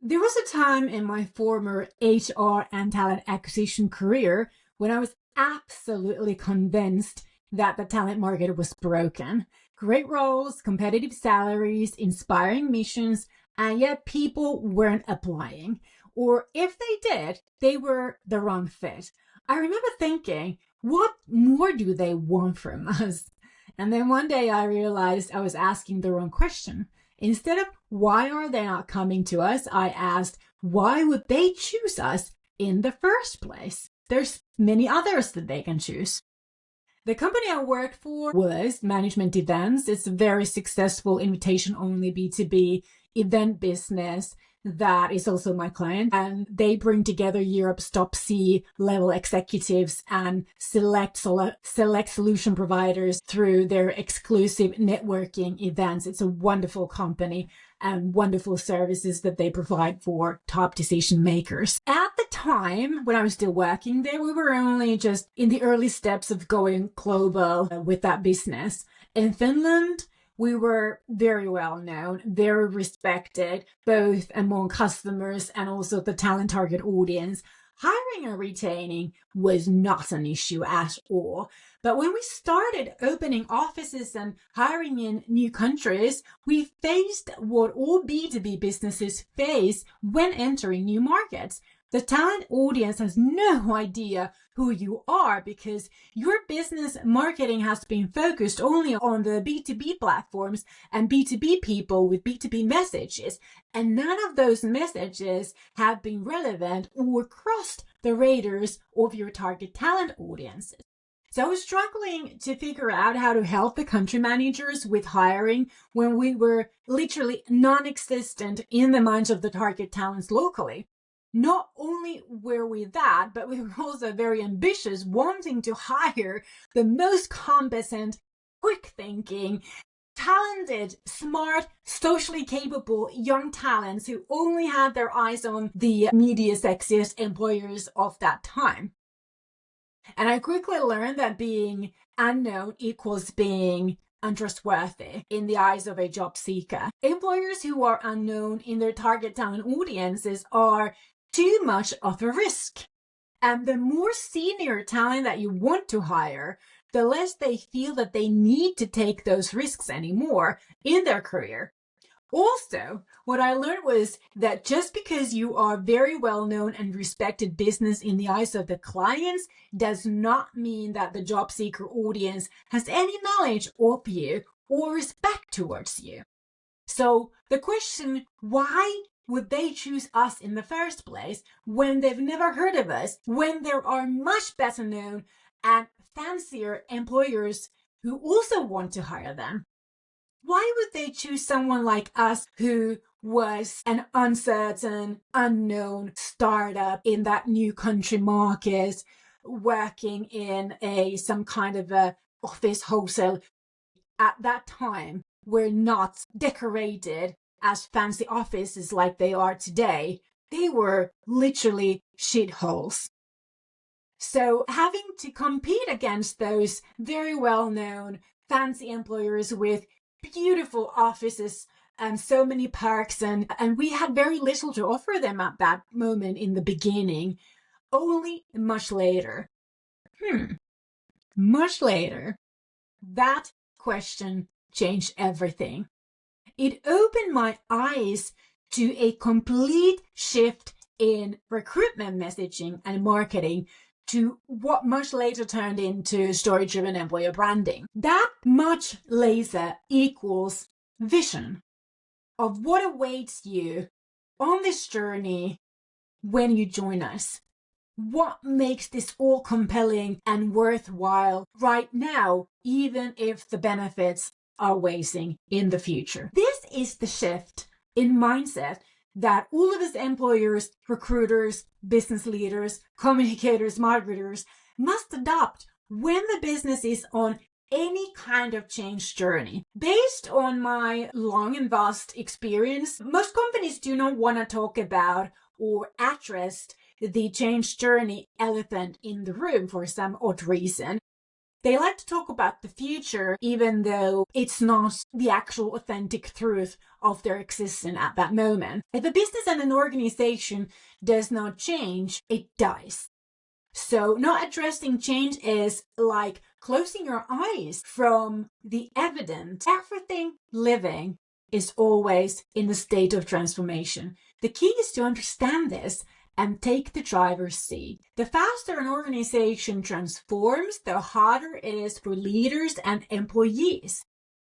There was a time in my former HR and talent acquisition career when I was absolutely convinced that the talent market was broken. Great roles, competitive salaries, inspiring missions, and yet people weren't applying. Or if they did, they were the wrong fit. I remember thinking, what more do they want from us? And then one day I realized I was asking the wrong question. Instead of why are they not coming to us, I asked, why would they choose us in the first place? There's many others that they can choose. The company I worked for was Management Events. It's a very successful invitation-only B2B event business that is also my client. And they bring together Europe's top C-level executives and select solution providers through their exclusive networking events. It's a wonderful company and wonderful services that they provide for top decision makers. At the time, when I was still working there, we were only just in the early steps of going global with that business. In Finland, we were very well known, very respected, both among customers and also the talent target audience. Hiring and retaining was not an issue at all. But when we started opening offices and hiring in new countries, we faced what all B2B businesses face when entering new markets. The talent audience has no idea who you are because your business marketing has been focused only on the B2B platforms and B2B people with B2B messages. And none of those messages have been relevant or crossed the radars of your target talent audiences. So I was struggling to figure out how to help the country managers with hiring when we were literally non-existent in the minds of the target talents locally. Not only were we that, but we were also very ambitious, wanting to hire the most competent, quick-thinking, talented, smart, socially capable young talents who only had their eyes on the media sexiest employers of that time. And I quickly learned that being unknown equals being untrustworthy in the eyes of a job seeker. Employers who are unknown in their target talent audiences are too much of a risk. And the more senior talent that you want to hire, the less they feel that they need to take those risks anymore in their career. Also, what I learned was that just because you are very well known and respected business in the eyes of the clients does not mean that the job seeker audience has any knowledge of you or respect towards you. So the question, why would they choose us in the first place when they've never heard of us, when there are much better known and fancier employers who also want to hire them? Why would they choose someone like us who was an uncertain, unknown startup in that new country market, working in some kind of a office wholesale? At that time, were not decorated as fancy offices like they are today. They were literally shitholes. So having to compete against those very well-known fancy employers with beautiful offices and so many perks, and we had very little to offer them at that moment in the beginning. Only much later, that question changed everything. It opened my eyes to a complete shift in recruitment messaging and marketing to what much later turned into story-driven employer branding. That much later equals vision of what awaits you on this journey when you join us. What makes this all compelling and worthwhile right now, even if the benefits are waiting in the future? This is the shift in mindset that all of us employers, recruiters, business leaders, communicators, marketers must adopt when the business is on any kind of change journey. Based on my long and vast experience, most companies do not want to talk about or address the change journey elephant in the room for some odd reason. They like to talk about the future, even though it's not the actual authentic truth of their existence at that moment. If a business and an organization does not change, it dies. So not addressing change is like closing your eyes from the evidence. Everything living is always in the state of transformation. The key is to understand this and take the driver's seat. The faster an organization transforms, the harder it is for leaders and employees.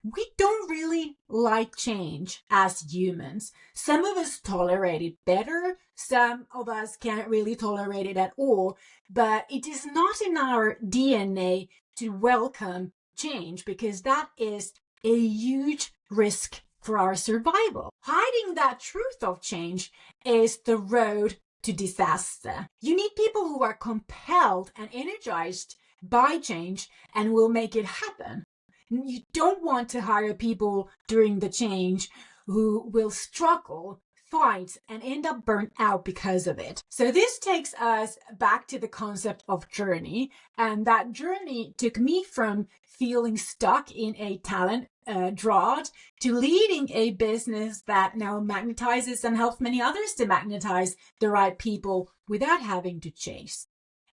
We don't really like change as humans. Some of us tolerate it better. Some of us can't really tolerate it at all. But it is not in our DNA to welcome change because that is a huge risk for our survival. Hiding that truth of change is the road to disaster. You need people who are compelled and energized by change and will make it happen. You don't want to hire people during the change who will struggle, fight, and end up burnt out because of it. So this takes us back to the concept of journey. And that journey took me from feeling stuck in a talent drought to leading a business that now magnetizes and helps many others to magnetize the right people without having to chase.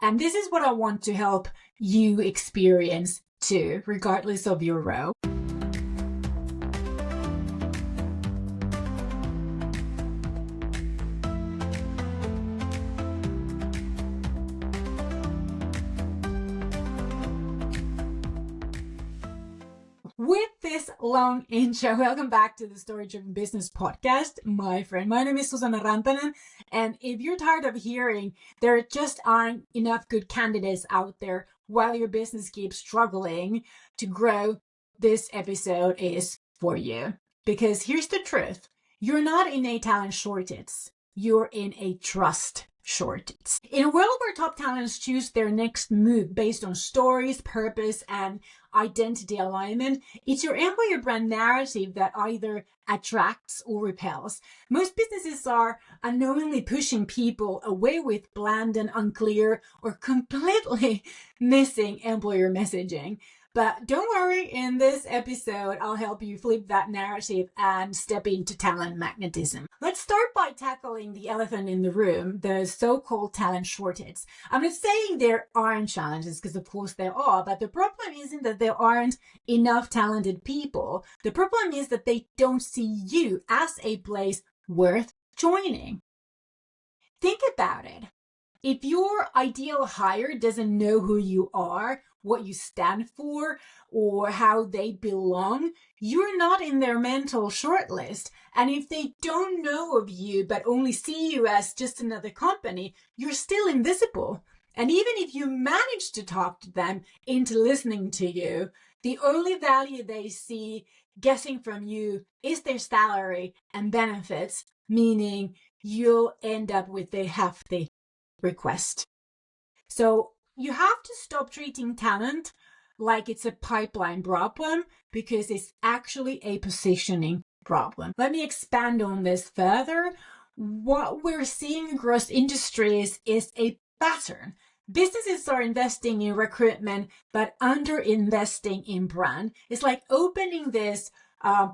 And this is what I want to help you experience too, regardless of your role. With this long intro, welcome back to the Story Driven Business Podcast, my friend. My name is Susanna Rantanen, and if you're tired of hearing there just aren't enough good candidates out there while your business keeps struggling to grow, this episode is for you. Because here's the truth. You're not in a talent shortage. You're in a trust shortage. In a world where top talents choose their next move based on stories, purpose, and identity alignment, it's your employer brand narrative that either attracts or repels. Most businesses are unknowingly pushing people away with bland and unclear or completely missing employer messaging. But don't worry, in this episode, I'll help you flip that narrative and step into talent magnetism. Let's start by tackling the elephant in the room, the so-called talent shortage. I'm not saying there aren't challenges, because of course there are, but the problem isn't that there aren't enough talented people. The problem is that they don't see you as a place worth joining. Think about it. If your ideal hire doesn't know who you are, what you stand for, or how they belong, you're not in their mental shortlist. And if they don't know of you, but only see you as just another company, you're still invisible. And even if you manage to talk to them into listening to you, the only value they see guessing from you is their salary and benefits, meaning you'll end up with a hefty request. So you have to stop treating talent like it's a pipeline problem because it's actually a positioning problem. Let me expand on this further. What we're seeing across industries is a pattern. Businesses are investing in recruitment, but under-investing in brand. It's like opening this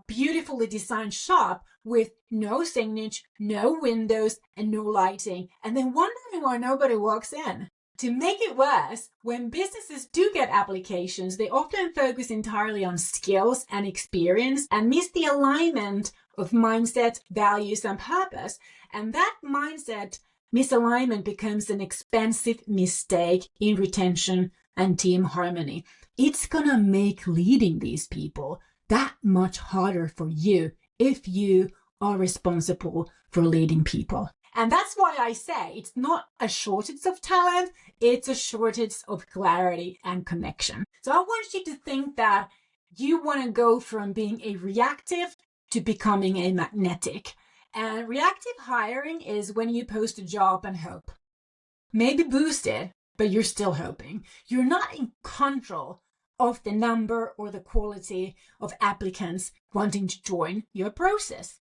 beautifully designed shop with no signage, no windows, and no lighting, and then wondering why nobody walks in. To make it worse, when businesses do get applications, they often focus entirely on skills and experience and miss the alignment of mindset, values, and purpose. And that mindset misalignment becomes an expensive mistake in retention and team harmony. It's gonna make leading these people that much harder for you if you are responsible for leading people. And that's why I say it's not a shortage of talent, it's a shortage of clarity and connection. So I want you to think that you want to go from being a reactive to becoming a magnetic. And reactive hiring is when you post a job and hope. Maybe boost it, but you're still hoping. You're not in control of the number or the quality of applicants wanting to join your process.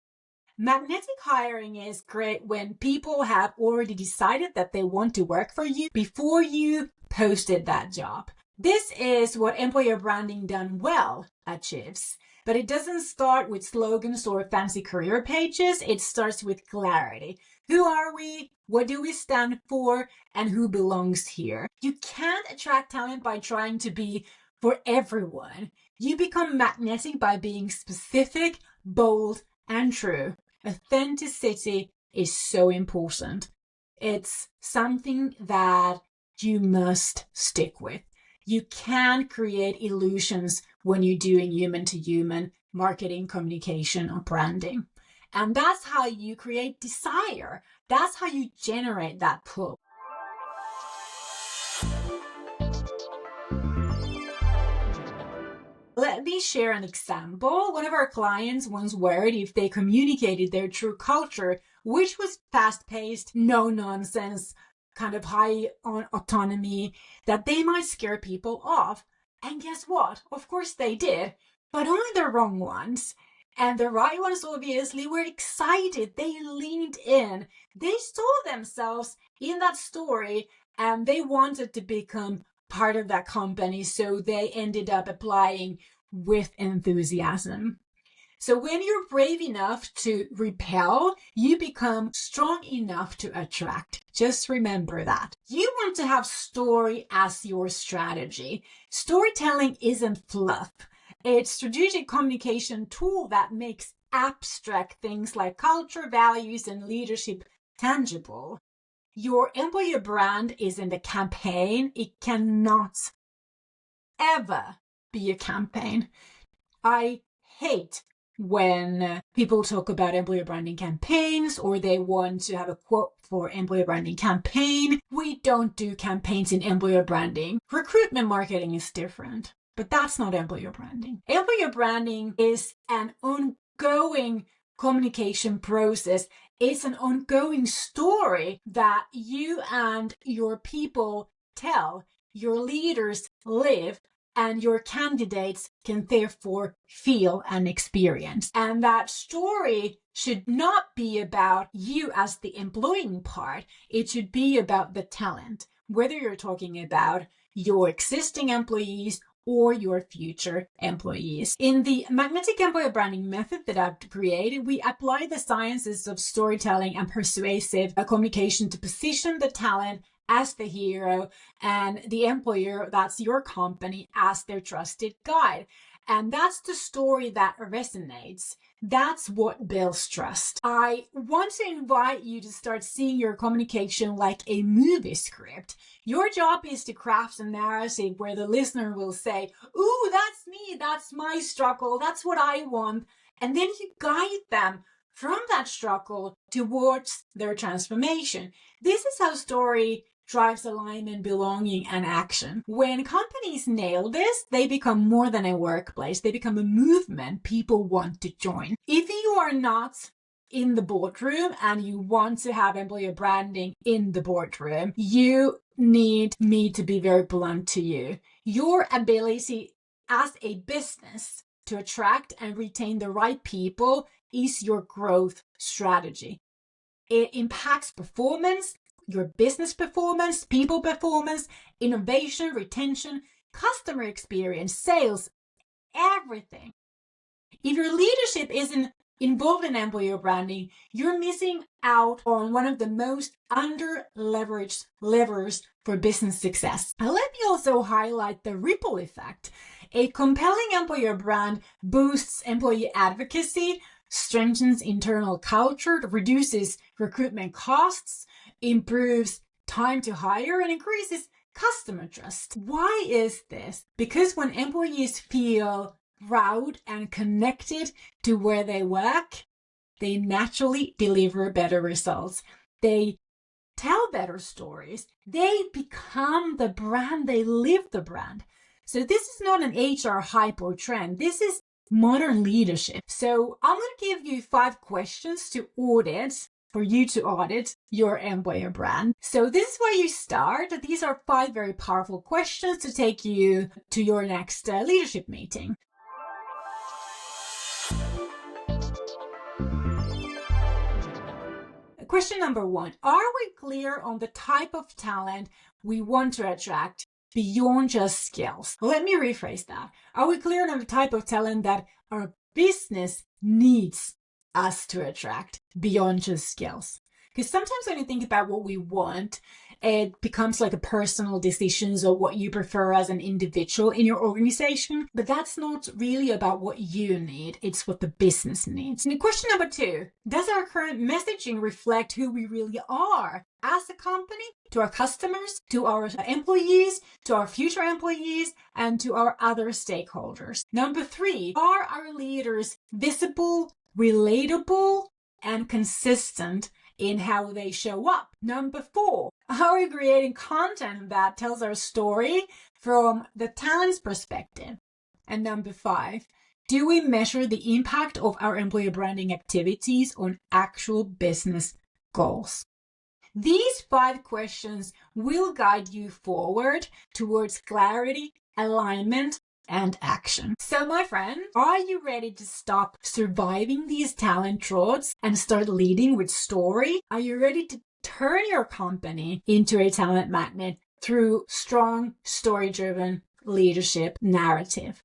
Magnetic hiring is great when people have already decided that they want to work for you before you posted that job. This is what employer branding done well achieves. But it doesn't start with slogans or fancy career pages. It starts with clarity. Who are we? What do we stand for? And who belongs here? You can't attract talent by trying to be for everyone. You become magnetic by being specific, bold, and true. Authenticity is so important. It's something that you must stick with. You can't create illusions when you're doing human-to-human marketing, communication, or branding. And that's how you create desire. That's how you generate that pull. Let me share an example. One of our clients once worried if they communicated their true culture, which was fast-paced, no-nonsense, kind of high on autonomy, that they might scare people off. And guess what? Of course they did, but only the wrong ones. And the right ones obviously were excited. They leaned in. They saw themselves in that story and they wanted to become part of that company. So they ended up applying with enthusiasm. So when you're brave enough to repel, you become strong enough to attract. Just remember that. You want to have story as your strategy. Storytelling isn't fluff. It's a strategic communication tool that makes abstract things like culture, values, and leadership tangible. Your employer brand isn't a campaign. It cannot ever be a campaign. I hate when people talk about employer branding campaigns or they want to have a quote for employer branding campaign. We don't do campaigns in employer branding. Recruitment marketing is different, but that's not employer branding. Employer branding is an ongoing communication process. It's an ongoing story that you and your people tell, your leaders live, and your candidates can therefore feel and experience. And that story should not be about you as the employing part. It should be about the talent, whether you're talking about your existing employees or your future employees. In the magnetic employer branding method that I've created, we apply the sciences of storytelling and persuasive communication to position the talent as the hero and the employer, that's your company, as their trusted guide. And that's the story that resonates. That's what builds trust. I want to invite you to start seeing your communication like a movie script. Your job is to craft a narrative where the listener will say, "Ooh, that's me, that's my struggle, that's what I want." And then you guide them from that struggle towards their transformation. This is how story drives alignment, belonging, and action. When companies nail this, they become more than a workplace. They become a movement people want to join. If you are not in the boardroom and you want to have employer branding in the boardroom, you need me to be very blunt to you. Your ability as a business to attract and retain the right people is your growth strategy. It impacts performance, your business performance, people performance, innovation, retention, customer experience, sales, everything. If your leadership isn't involved in employer branding, you're missing out on one of the most under-leveraged levers for business success. Now, let me also highlight the ripple effect. A compelling employer brand boosts employee advocacy, strengthens internal culture, reduces recruitment costs, improves time to hire, and increases customer trust. Why is this? Because when employees feel proud and connected to where they work, they naturally deliver better results. They tell better stories. They become the brand. They live the brand. So this is not an HR hype or trend. This is modern leadership. So I'm going to give you 5 questions to audit, for you to audit your employer brand. So this is where you start. These are 5 very powerful questions to take you to your next leadership meeting. Question number 1, are we clear on the type of talent we want to attract beyond just skills. Let me rephrase that. Are we clear on the type of talent that our business needs us to attract beyond just skills? Because sometimes when you think about what we want, it becomes like a personal decision or what you prefer as an individual in your organization. But that's not really about what you need. It's what the business needs. And question number 2, does our current messaging reflect who we really are as a company, to our customers, to our employees, to our future employees, and to our other stakeholders? Number 3, are our leaders visible, relatable, and consistent in how they show up? Number 4, are we creating content that tells our story from the talent's perspective? And number 5, do we measure the impact of our employer branding activities on actual business goals? These 5 questions will guide you forward towards clarity, alignment, and action. So my friend, are you ready to stop surviving these talent droughts and start leading with story? Are you ready to turn your company into a talent magnet through strong, story-driven leadership narrative?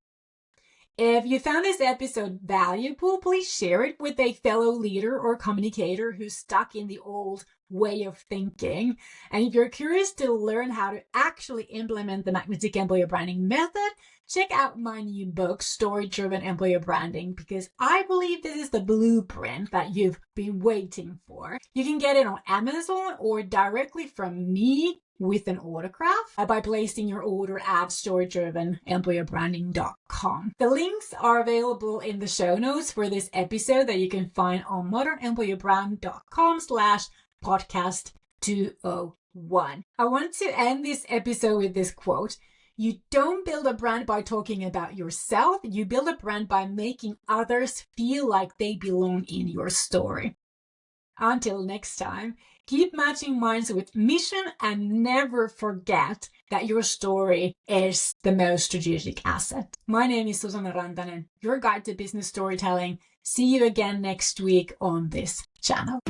If you found this episode valuable, please share it with a fellow leader or communicator who's stuck in the old way of thinking. And if you're curious to learn how to actually implement the magnetic employer branding method, check out my new book, Story-Driven Employer Branding, because I believe this is the blueprint that you've been waiting for. You can get it on Amazon or directly from me with an autograph by placing your order at storydrivenemployerbranding.com. The links are available in the show notes for this episode that you can find on modernemployerbrand.com/podcast 201. I want to end this episode with this quote. You don't build a brand by talking about yourself. You build a brand by making others feel like they belong in your story. Until next time, keep matching minds with mission and never forget that your story is the most strategic asset. My name is Susanna Rantanen, your guide to business storytelling. See you again next week on this channel.